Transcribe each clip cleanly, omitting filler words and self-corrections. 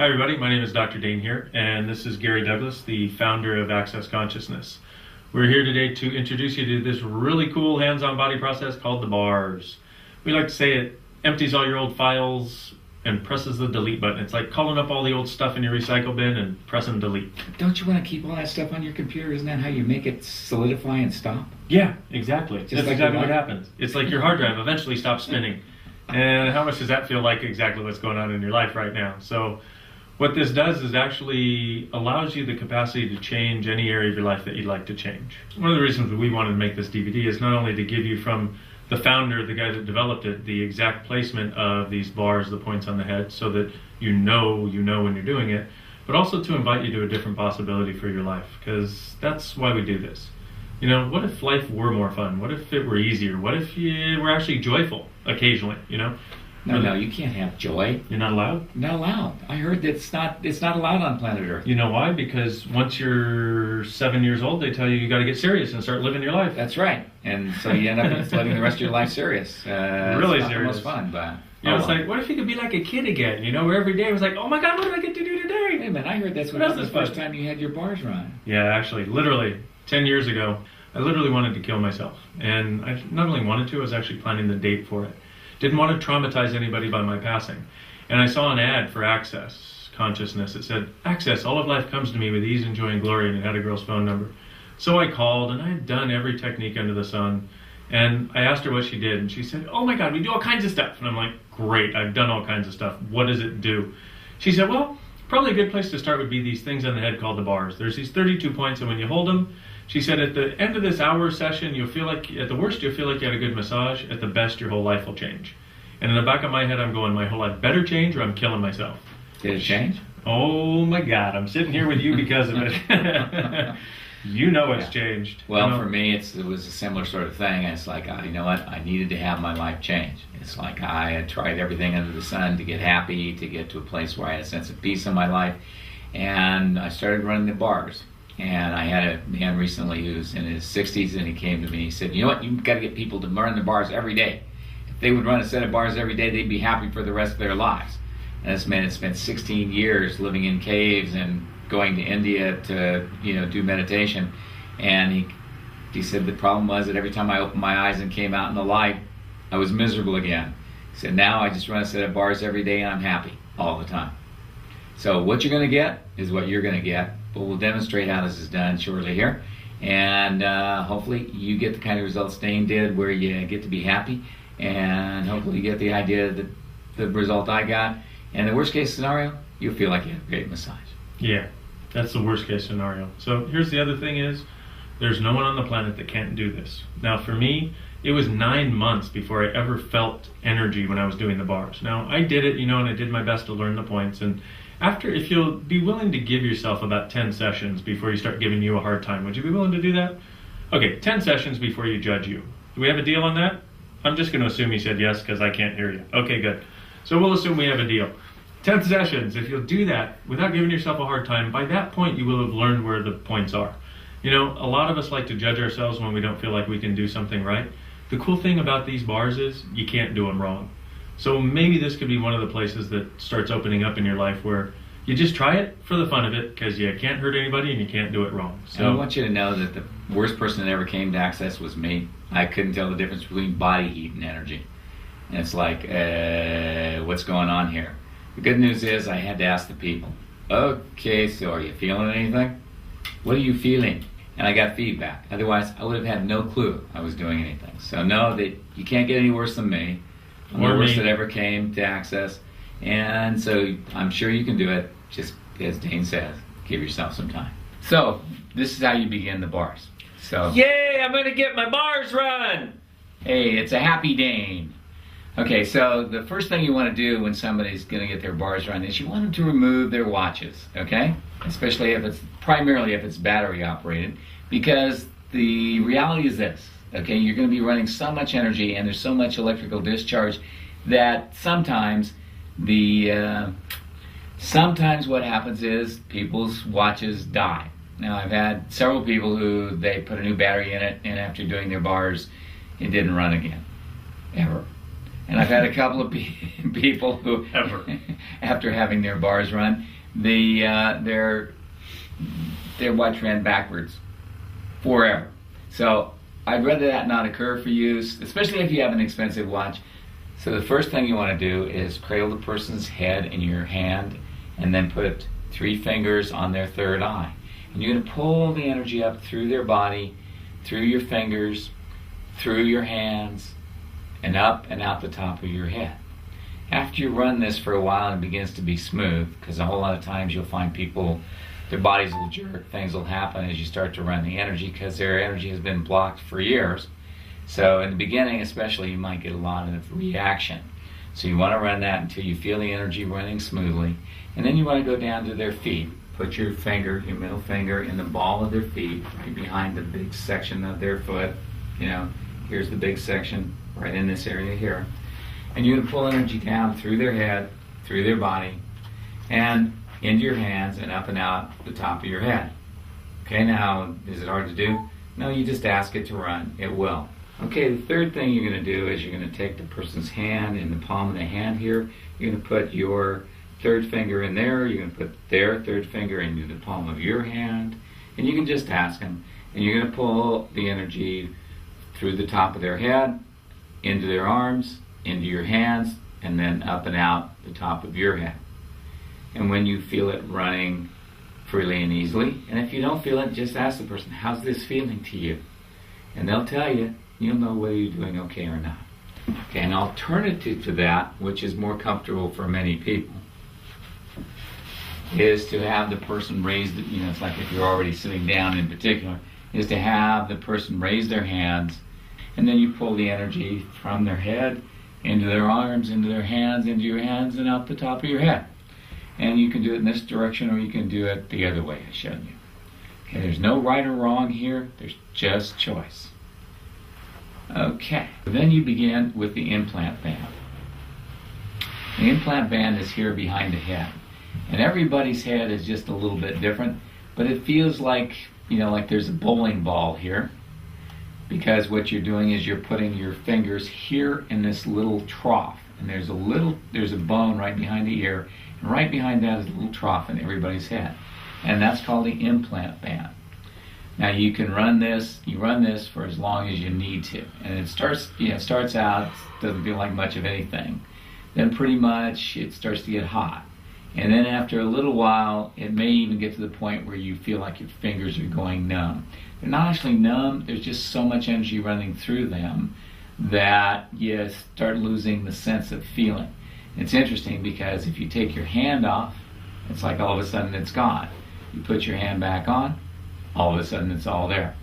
Hi everybody, my name is Dr. Dane here, and this is Gary Douglas, the founder of Access Consciousness. We're here today to introduce you to this really cool hands-on body process called the bars. We like to say it empties all your old files and presses the delete button. It's like calling up all the old stuff in your recycle bin and pressing delete. Don't you want to keep all that stuff on your computer? Isn't that how you make it solidify and stop? Yeah, exactly. That's like exactly what happens. It's like your hard drive eventually stops spinning. And how much does that feel like exactly what's going on in your life right now? So what this does is actually allows you the capacity to change any area of your life that you'd like to change. One of the reasons we wanted to make this DVD is not only to give you from the founder, the guy that developed it, the exact placement of these bars, the points on the head, so that you know when you're doing it, but also to invite you to a different possibility for your life, because that's why we do this. You know, what if life were more fun? What if it were easier? What if you were actually joyful occasionally, you know? No, you can't have joy. You're not allowed? Not allowed. I heard that it's not allowed on planet Earth. You know why? Because once you're 7 years old, they tell you got to get serious and start living your life. That's right. And so you end up living the rest of your life serious. Really it's not serious. the most fun, but... You know, it's like, what if you could be like a kid again? You know, where every day it was like, oh my God, what did I get to do today? Wait a minute, I heard that's when the first time you had your bars run. Yeah, actually, literally, 10 years ago, I literally wanted to kill myself. And I not only wanted to, I was actually planning the date for it. Didn't want to traumatize anybody by my passing. And I saw an ad for Access Consciousness. It said, Access, all of life comes to me with ease and joy and glory, and it had a girl's phone number. So I called, and I had done every technique under the sun. And I asked her what she did, and she said, oh my God, we do all kinds of stuff. And I'm like, great, I've done all kinds of stuff. What does it do? She said, well, probably a good place to start would be these things on the head called the bars. There's these 32 points, and when you hold them, she said at the end of this hour session, you'll feel like, at the worst, you'll feel like you had a good massage. At the best, your whole life will change. And in the back of my head, I'm going, my whole life better change or I'm killing myself. Did it change? Oh my God, I'm sitting here with you because of it. You know it's changed. Well, for me, it was a similar sort of thing. It's like, you know what? I needed to have my life change. It's like I had tried everything under the sun to get happy, to get to a place where I had a sense of peace in my life. And I started running the bars. And I had a man recently who's in his 60s, and he came to me and he said, you know what? You've got to get people to run the bars every day. If they would run a set of bars every day, they'd be happy for the rest of their lives. And this man had spent 16 years living in caves and going to India to, do meditation. And he said the problem was that every time I opened my eyes and came out in the light, I was miserable again. He said, now I just run a set of bars every day and I'm happy all the time. So what you're going to get is what you're going to get. But we'll demonstrate how this is done shortly here. And hopefully you get the kind of results Dane did where you get to be happy. And hopefully you get the idea that the result I got. And the worst case scenario, you'll feel like you had a great massage. Yeah, that's the worst case scenario. So here's the other thing is, there's no one on the planet that can't do this. Now for me, it was 9 months before I ever felt energy when I was doing the bars. Now I did it, and I did my best to learn the points. And if you'll be willing to give yourself about 10 sessions before you start giving you a hard time, would you be willing to do that? Okay, 10 sessions before you judge you. Do we have a deal on that? I'm just going to assume you said yes because I can't hear you. Okay, good. So we'll assume we have a deal. 10 sessions, if you'll do that without giving yourself a hard time, by that point you will have learned where the points are. A lot of us like to judge ourselves when we don't feel like we can do something right. The cool thing about these bars is you can't do them wrong. So maybe this could be one of the places that starts opening up in your life where you just try it for the fun of it because you can't hurt anybody and you can't do it wrong. So and I want you to know that the worst person that ever came to Access was me. I couldn't tell the difference between body heat and energy. And it's like, what's going on here? The good news is I had to ask the people, okay, so are you feeling anything? What are you feeling? And I got feedback. Otherwise, I would have had no clue I was doing anything. So know that you can't get any worse than me. I'm the worst that ever came to Access. And so I'm sure you can do it. Just as Dane says, give yourself some time. So this is how you begin the bars. So yay, I'm going to get my bars run. Hey, it's a happy Dane. Okay, so the first thing you want to do when somebody's going to get their bars run is you want them to remove their watches, okay? Especially primarily if it's battery operated, because the reality is this, okay? You're going to be running so much energy and there's so much electrical discharge that sometimes what happens is people's watches die. Now I've had several people who they put a new battery in it and after doing their bars, it didn't run again, ever. And I've had a couple of people who, after having their bars run, their watch ran backwards forever. So I'd rather that not occur for you, especially if you have an expensive watch. So the first thing you want to do is cradle the person's head in your hand and then put 3 fingers on their third eye. And you're going to pull the energy up through their body, through your fingers, through your hands, and up and out the top of your head. After you run this for a while, it begins to be smooth, because a whole lot of times you'll find people, their bodies will jerk, things will happen as you start to run the energy, because their energy has been blocked for years. So in the beginning especially, you might get a lot of reaction. So you want to run that until you feel the energy running smoothly, and then you want to go down to their feet. Put your finger, your middle finger, in the ball of their feet, right behind the big section of their foot. You know, here's the big section, right in this area here. And you're going to pull energy down through their head, through their body, and into your hands and up and out the top of your head. Okay, now, is it hard to do? No, you just ask it to run. It will. Okay, the third thing you're going to do is you're going to take the person's hand in the palm of the hand here. You're going to put your third finger in there. You're going to put their third finger into the palm of your hand. And you can just ask them. And you're going to pull the energy through the top of their head, into their arms, into your hands, and then up and out the top of your head. And when you feel it running freely and easily, and if you don't feel it, just ask the person, how's this feeling to you? And they'll tell you. You'll know whether you're doing okay or not. Okay, an alternative to that, which is more comfortable for many people, is to have the person raise, it's like if you're already sitting down in particular, is to have the person raise their hands, and then you pull the energy from their head into their arms, into their hands, into your hands, and out the top of your head. And you can do it in this direction, or you can do it the other way I showed you. Okay, there's no right or wrong here, there's just choice. Okay, then you begin with the implant band. The implant band is here behind the head. And everybody's head is just a little bit different, but it feels like, like there's a bowling ball here, because what you're doing is you're putting your fingers here in this little trough, and there's a bone right behind the ear, and right behind that is a little trough in everybody's head. And that's called the implant band. Now you can run this for as long as you need to. And it starts out, doesn't feel like much of anything. Then pretty much it starts to get hot. And then after a little while, it may even get to the point where you feel like your fingers are going numb. They're not actually numb, there's just so much energy running through them that you start losing the sense of feeling. It's interesting because if you take your hand off, it's like all of a sudden it's gone. You put your hand back on, all of a sudden it's all there.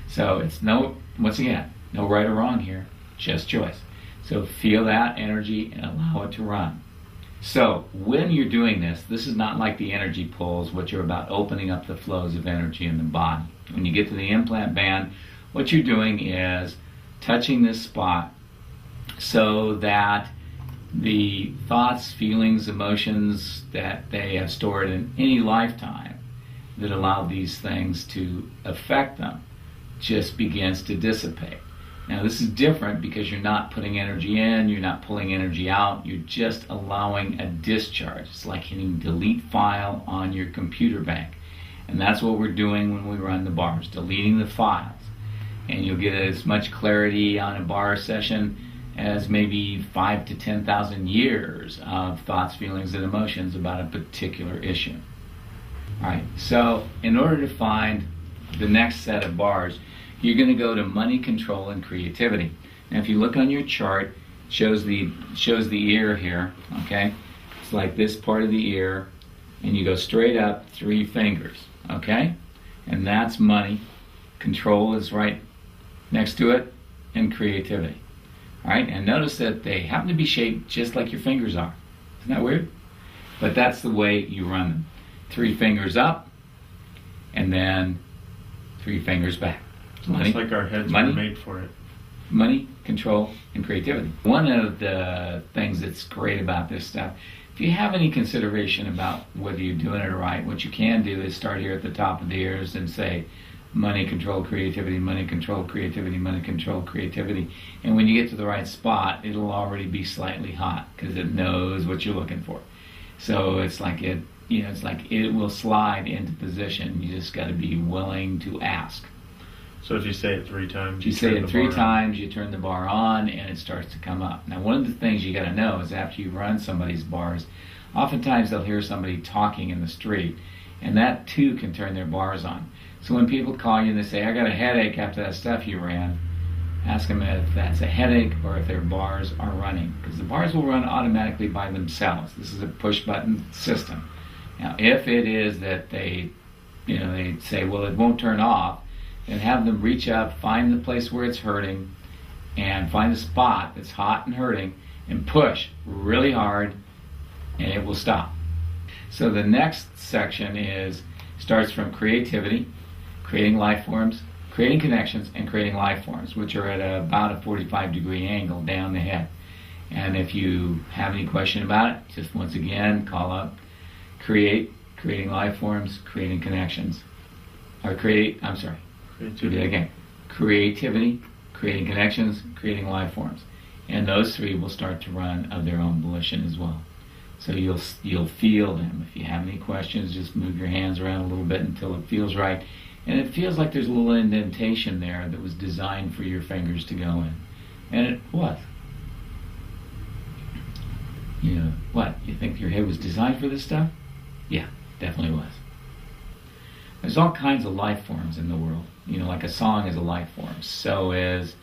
So it's once again, no right or wrong here, just choice. So feel that energy and allow it to run. So when you're doing this is not like the energy pulls, which are about opening up the flows of energy in the body. When you get to the implant band, what you're doing is touching this spot so that the thoughts, feelings, emotions that they have stored in any lifetime that allow these things to affect them just begins to dissipate. Now this is different because you're not putting energy in, you're not pulling energy out, you're just allowing a discharge. It's like hitting delete file on your computer bank. And that's what we're doing when we run the bars, deleting the files. And you'll get as much clarity on a bar session as maybe 5,000 to 10,000 years of thoughts, feelings, and emotions about a particular issue. Alright, so in order to find the next set of bars, you're going to go to money, control, and creativity. Now if you look on your chart, it shows the ear here, okay? It's like this part of the ear, and you go straight up 3 fingers, okay? And that's money. Control is right next to it, and creativity. Alright, and notice that they happen to be shaped just like your fingers are. Isn't that weird? But that's the way you run them. 3 fingers up, and then 3 fingers back. Money, it's like our heads were made for it. Money, control, and creativity. One of the things that's great about this stuff, if you have any consideration about whether you're doing it right, what you can do is start here at the top of the ears and say, money, control, creativity, money, control, creativity, money, control, creativity. And when you get to the right spot, it'll already be slightly hot because it knows what you're looking for. So it's like it will slide into position. You just got to be willing to ask. So if you say it 3 times, you say it 3 times, you turn the bar on, and it starts to come up. Now, one of the things you got to know is after you run somebody's bars, oftentimes they'll hear somebody talking in the street, and that too can turn their bars on. So when people call you and they say, I got a headache after that stuff you ran, ask them if that's a headache or if their bars are running, because the bars will run automatically by themselves. This is a push-button system. Now, if it is that they say, well, it won't turn off, then have them reach up, find the place where it's hurting, and find the spot that's hot and hurting, and push really hard, and it will stop. So the next section starts from creativity, creating life forms, creating connections, and creating life forms, which are at about a 45-degree angle down the head. And if you have any question about it, just once again, call up creating life forms, creating connections. Do that again. Creativity, creating connections, creating life forms. And those 3 will start to run of their own volition as well. So you'll feel them. If you have any questions, just move your hands around a little bit until it feels right. And it feels like there's a little indentation there that was designed for your fingers to go in. And it was. What? You think your head was designed for this stuff? Yeah, definitely was. There's all kinds of life forms in the world. Like a song is a life form. So is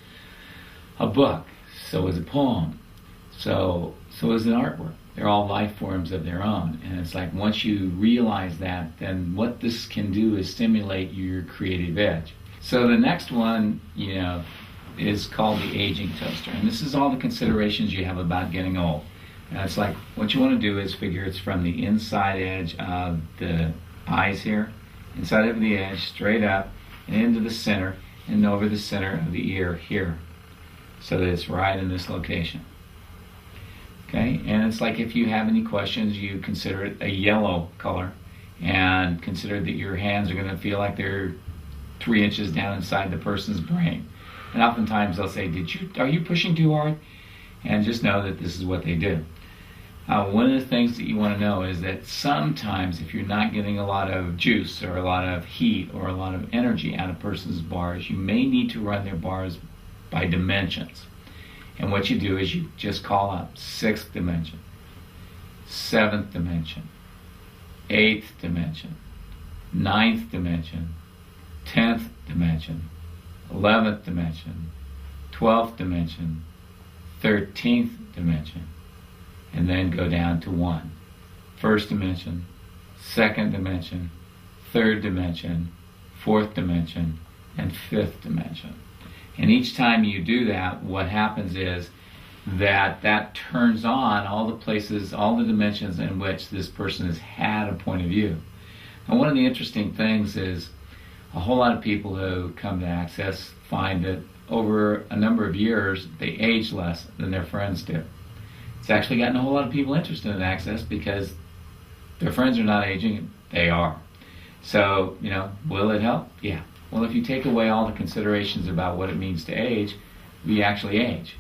a book. So is a poem. So is an artwork. They're all life forms of their own. And it's like once you realize that, then what this can do is stimulate your creative edge. So the next one, is called the aging toaster. And this is all the considerations you have about getting old. And it's like what you want to do is figure it's from the inside edge of the eyes here, inside of the edge, straight up, and into the center, and over the center of the ear here. So that it's right in this location. Okay, and it's like if you have any questions, you consider it a yellow color, and consider that your hands are going to feel like they're 3 inches down inside the person's brain. And oftentimes they'll say, are you pushing too hard? And just know that this is what they do. One of the things that you want to know is that sometimes if you're not getting a lot of juice or a lot of heat or a lot of energy out of a person's bars, you may need to run their bars by dimensions. And what you do is you just call up 6th dimension, 7th dimension, 8th dimension, 9th dimension, 10th dimension, 11th dimension, 12th dimension, 13th dimension, and then go down to 1. 1st dimension, 2nd dimension, 3rd dimension, 4th dimension, and 5th dimension. And each time you do that, what happens is that turns on all the places, all the dimensions in which this person has had a point of view. And one of the interesting things is a whole lot of people who come to Access find that over a number of years, they age less than their friends do. It's actually gotten a whole lot of people interested in Access because their friends are not aging, they are. So, will it help? Yeah. Well, if you take away all the considerations about what it means to age, we actually age.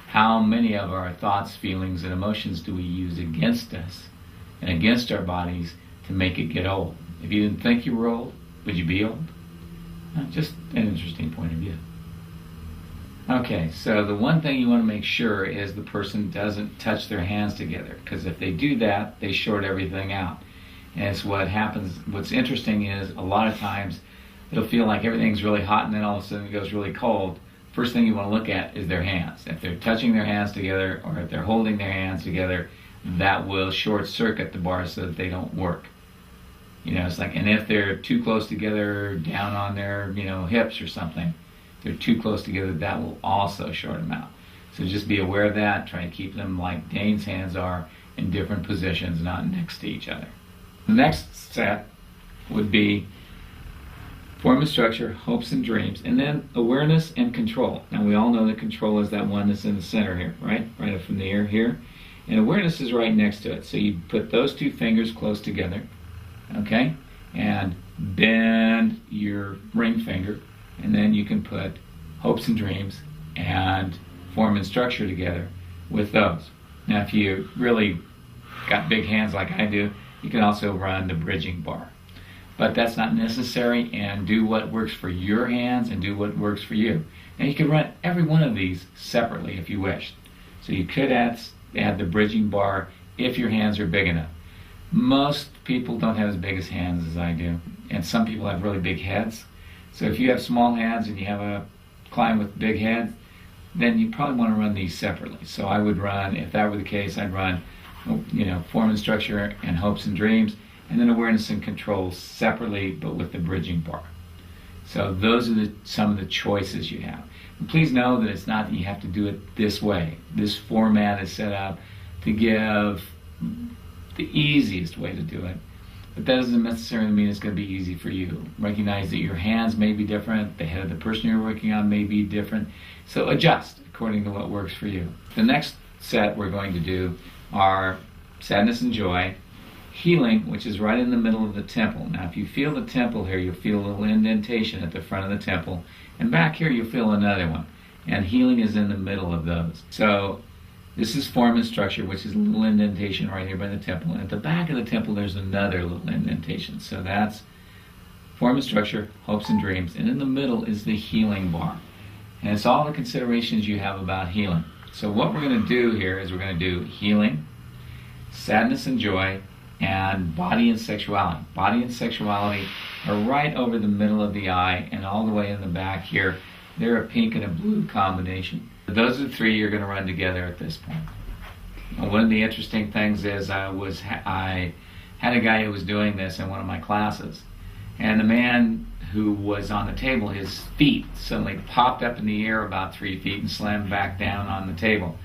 How many of our thoughts, feelings, and emotions do we use against us and against our bodies to make it get old? If you didn't think you were old, would you be old? Just an interesting point of view. Okay, so the one thing you want to make sure is the person doesn't touch their hands together, because if they do that, they short everything out. And it's what happens. What's interesting is a lot of times it'll feel like everything's really hot and then all of a sudden it goes really cold. First thing you want to look at is their hands. If they're touching their hands together or if they're holding their hands together, that will short circuit the bars so that they don't work. It's like, and if they're too close together down on their, hips or something, they're too close together, that will also short them out. So just be aware of that. Try to keep them like Dane's hands are in different positions, not next to each other. The next set would be form and structure, hopes and dreams, and then awareness and control. Now we all know that control is that one that's in the center here, right? Right up from the ear here. And awareness is right next to it. So you put those 2 fingers close together, okay? And bend your ring finger, and then you can put hopes and dreams and form and structure together with those. Now, if you really got big hands like I do, you can also run the bridging bar. But that's not necessary, and do what works for your hands and do what works for you. Now, you can run every one of these separately if you wish. So you could add the bridging bar if your hands are big enough. Most people don't have as big as hands as I do, and some people have really big heads. So if you have small hands and you have a client with big head, then you probably want to run these separately. So I would run, if that were the case, I'd run, form and structure and hopes and dreams, and then awareness and control separately, but with the bridging bar. So those are some of the choices you have. And please know that it's not that you have to do it this way. This format is set up to give the easiest way to do it. But that doesn't necessarily mean it's going to be easy for you. Recognize that your hands may be different, the head of the person you're working on may be different. So adjust according to what works for you. The next set we're going to do are sadness and joy, healing, which is right in the middle of the temple. Now, if you feel the temple here, you'll feel a little indentation at the front of the temple. And back here, you'll feel another one. And healing is in the middle of those. So this is form and structure, which is a little indentation right here by the temple. And at the back of the temple, there's another little indentation. So that's form and structure, hopes and dreams. And in the middle is the healing bar. And it's all the considerations you have about healing. So what we're going to do here is we're going to do healing, sadness and joy, and body and sexuality. Body and sexuality are right over the middle of the eye and all the way in the back here. They're a pink and a blue combination. Those are the three you're going to run together at this point. One of the interesting things is I had a guy who was doing this in one of my classes, and the man who was on the table, his feet suddenly popped up in the air about 3 feet and slammed back down on the table.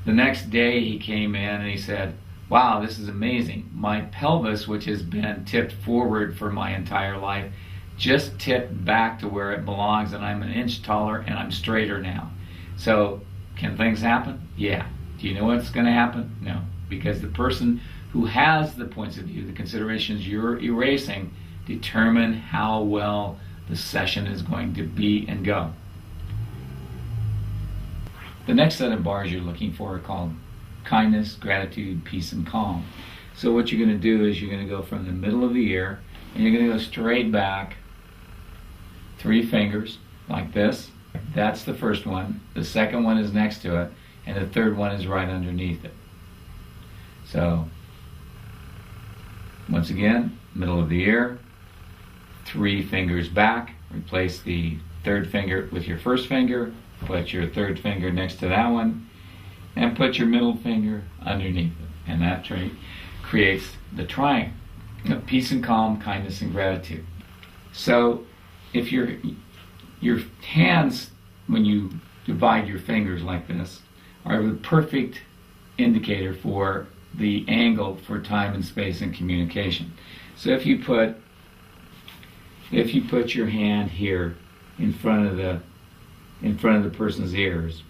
The next day he came in and he said, "Wow, this is amazing. My pelvis, which has been tipped forward for my entire life, just tipped back to where it belongs, and I'm an inch taller and I'm straighter now." So, can things happen? Yeah. Do you know what's going to happen? No. Because the person who has the points of view, the considerations you're erasing, determine how well the session is going to be and go. The next set of bars you're looking for are called kindness, gratitude, peace, and calm. So what you're going to do is you're going to go from the middle of the ear, and you're going to go straight back 3 fingers like this. That's the first one. The second one is next to it, and the third one is right underneath it. So once again, middle of the ear, 3 fingers back, replace the third finger with your first finger, put your third finger next to that one, and put your middle finger underneath it. And that creates the triangle of peace and calm, kindness and gratitude. So if your hands, when you divide your fingers like this, are the perfect indicator for the angle for time and space and communication. So if you put your hand here in front of the person's ears,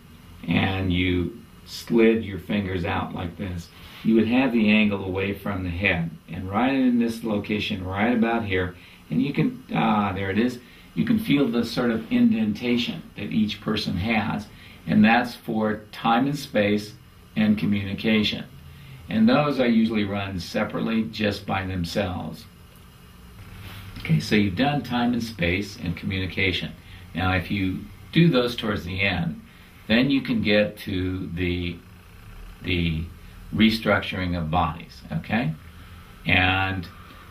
and you slid your fingers out like this, you would have the angle away from the head, and right in this location, right about here, and you can, there it is, you can feel the sort of indentation that each person has, and that's for time and space and communication. And those I usually run separately just by themselves. Okay, so you've done time and space and communication. Now if you do those towards the end, then you can get to the restructuring of bodies, okay? And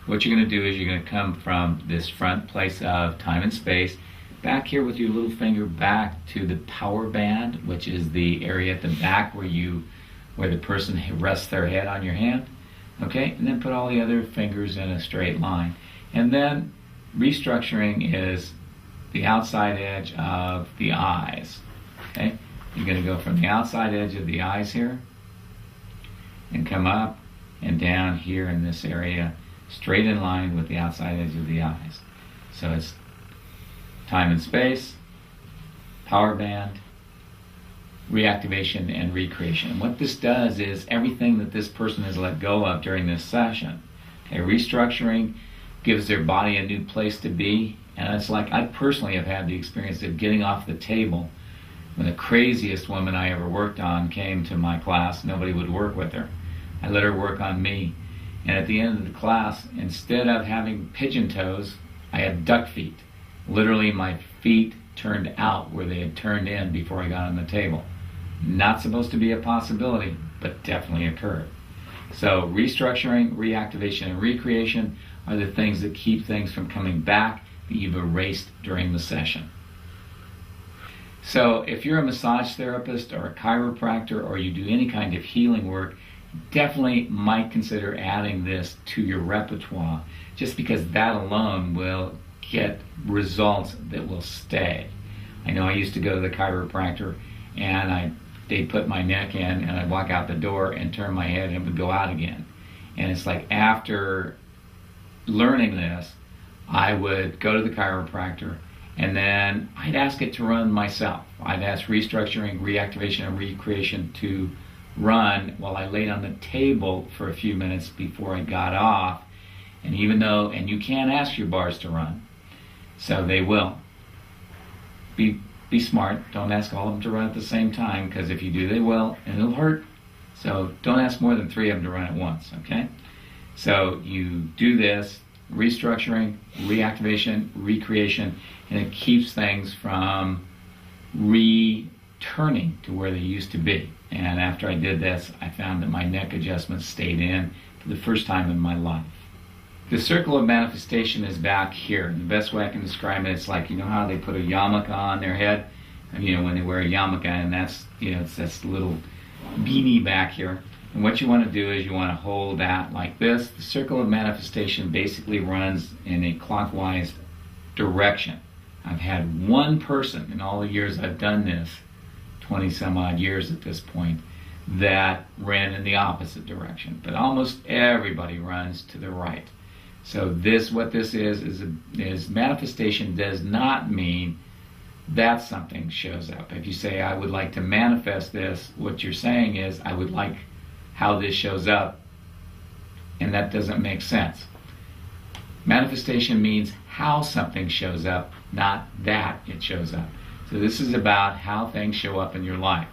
what you're going to do is you're going to come from this front place of time and space, back here with your little finger back to the power band, which is the area at the back where the person rests their head on your hand, okay? And then put all the other fingers in a straight line. And then restructuring is the outside edge of the eyes, okay? You're going to go from the outside edge of the eyes here and come up and down here in this area, straight in line with the outside edge of the eyes. So it's time and space, power band, reactivation, and recreation. And what this does is everything that this person has let go of during this session, okay, restructuring gives their body a new place to be. And it's like, I personally have had the experience of getting off the table when the craziest woman I ever worked on came to my class. Nobody would work with her. I let her work on me. And at the end of the class, instead of having pigeon toes, I had duck feet. Literally, my feet turned out where they had turned in before I got on the table. Not supposed to be a possibility, but definitely occurred. So restructuring, reactivation, and recreation are the things that keep things from coming back that you've erased during the session. So if you're a massage therapist or a chiropractor, or you do any kind of healing work, definitely might consider adding this to your repertoire, just because that alone will get results that will stay. I know I used to go to the chiropractor, and they'd put my neck in, and I'd walk out the door and turn my head and it would go out again. And it's like, after learning this, I would go to the chiropractor, and then I'd ask it to run myself. I'd ask restructuring, reactivation, and recreation to run while I laid on the table for a few minutes before I got off. And and you can't ask your bars to run, so they will. Be smart. Don't ask all of them to run at the same time, because if you do, they will, and it'll hurt. So don't ask more than 3 of them to run at once, okay? So you do this, restructuring, reactivation, recreation, and it keeps things from returning to where they used to be. And after I did this, I found that my neck adjustments stayed in for the first time in my life. The circle of manifestation is back here. And the best way I can describe it, it's like, you know how they put a yarmulke on their head? And, when they wear a yarmulke, and that's, it's this little beanie back here. And what you want to do is you want to hold that like this. The circle of manifestation basically runs in a clockwise direction. I've had one person in all the years I've done this, 20 some odd years at this point, that ran in the opposite direction. But almost everybody runs to the right. So what this is manifestation does not mean that something shows up. If you say, I would like to manifest this, what you're saying is, I would like how this shows up, and that doesn't make sense. Manifestation means how something shows up, not that it shows up. So this is about how things show up in your life.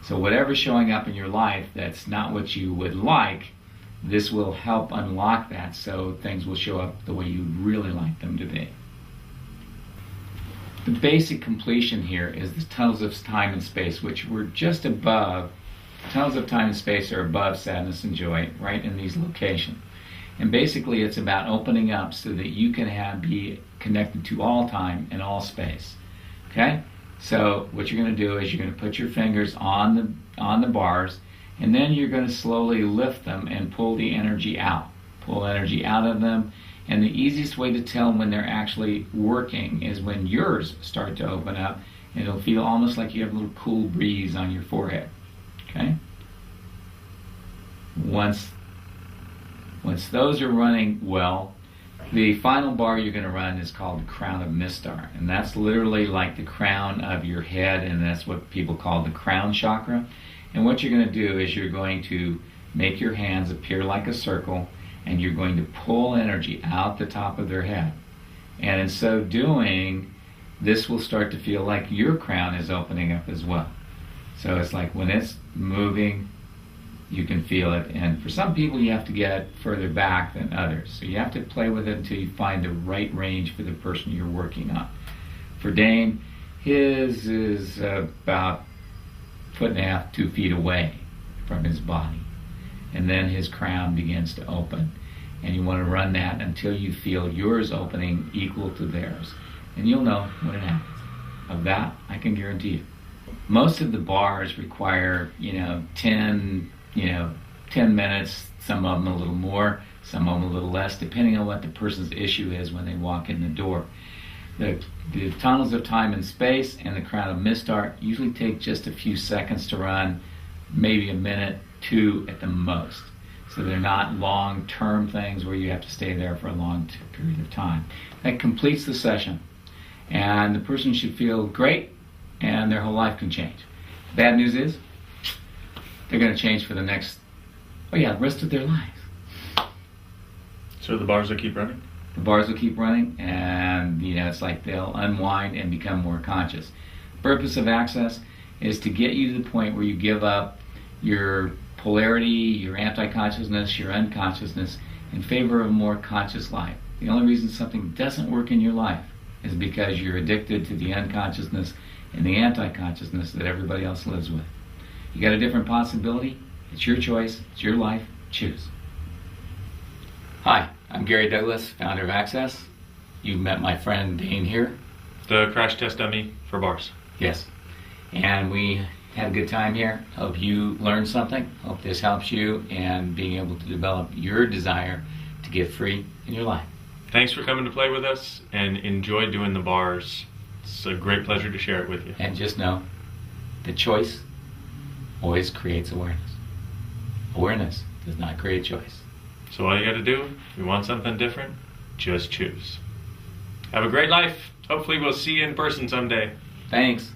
So whatever's showing up in your life that's not what you would like, this will help unlock that, so things will show up the way you'd really like them to be. The basic completion here is the tunnels of time and space, which were just above. Tunnels of time and space are above sadness and joy, right in these locations. And basically it's about opening up so that you can be connected to all time and all space. Okay? So what you're going to do is you're going to put your fingers on the bars, and then you're going to slowly lift them and pull the energy out. Pull energy out of them. And the easiest way to tell when they're actually working is when yours start to open up, and it'll feel almost like you have a little cool breeze on your forehead. Okay? Once those are running well, the final bar you're going to run is called the crown of Mistar. And that's literally like the crown of your head, and that's what people call the crown chakra. And what you're going to do is you're going to make your hands appear like a circle, and you're going to pull energy out the top of their head. And in so doing, this will start to feel like your crown is opening up as well. So it's like when it's moving, you can feel it. And for some people, you have to get further back than others. So you have to play with it until you find the right range for the person you're working on. For Dane, his is about 1.5 to 2 feet away from his body. And then his crown begins to open. And you want to run that until you feel yours opening equal to theirs. And you'll know when it happens. Of that, I can guarantee you. Most of the bars require, 10 minutes, some of them a little more, some of them a little less, depending on what the person's issue is when they walk in the door. The tunnels of time and space and the crown of Mistar usually take just a few seconds to run, maybe a minute, 2 at the most. So they're not long-term things where you have to stay there for a long period of time. That completes the session. And the person should feel great, and their whole life can change. Bad news is, they're going to change for the rest of their lives. So the bars will keep running? the bars will keep running, and it's like they'll unwind and become more conscious. The purpose of Access is to get you to the point where you give up your polarity, your anti-consciousness, your unconsciousness in favor of a more conscious life. The only reason something doesn't work in your life is because you're addicted to the unconsciousness and the anti-consciousness that everybody else lives with. You got a different possibility? It's your choice. It's your life. Choose. Hi, I'm Gary Douglas, founder of Access. You've met my friend Dane here. The crash test dummy for bars. Yes. And we had a good time here. Hope you learned something. Hope this helps you in being able to develop your desire to get free in your life. Thanks for coming to play with us, and enjoy doing the bars. It's a great pleasure to share it with you. And just know, the choice always creates awareness. Awareness does not create choice. So all you got to do, if you want something different, just choose. Have a great life. Hopefully we'll see you in person someday. Thanks.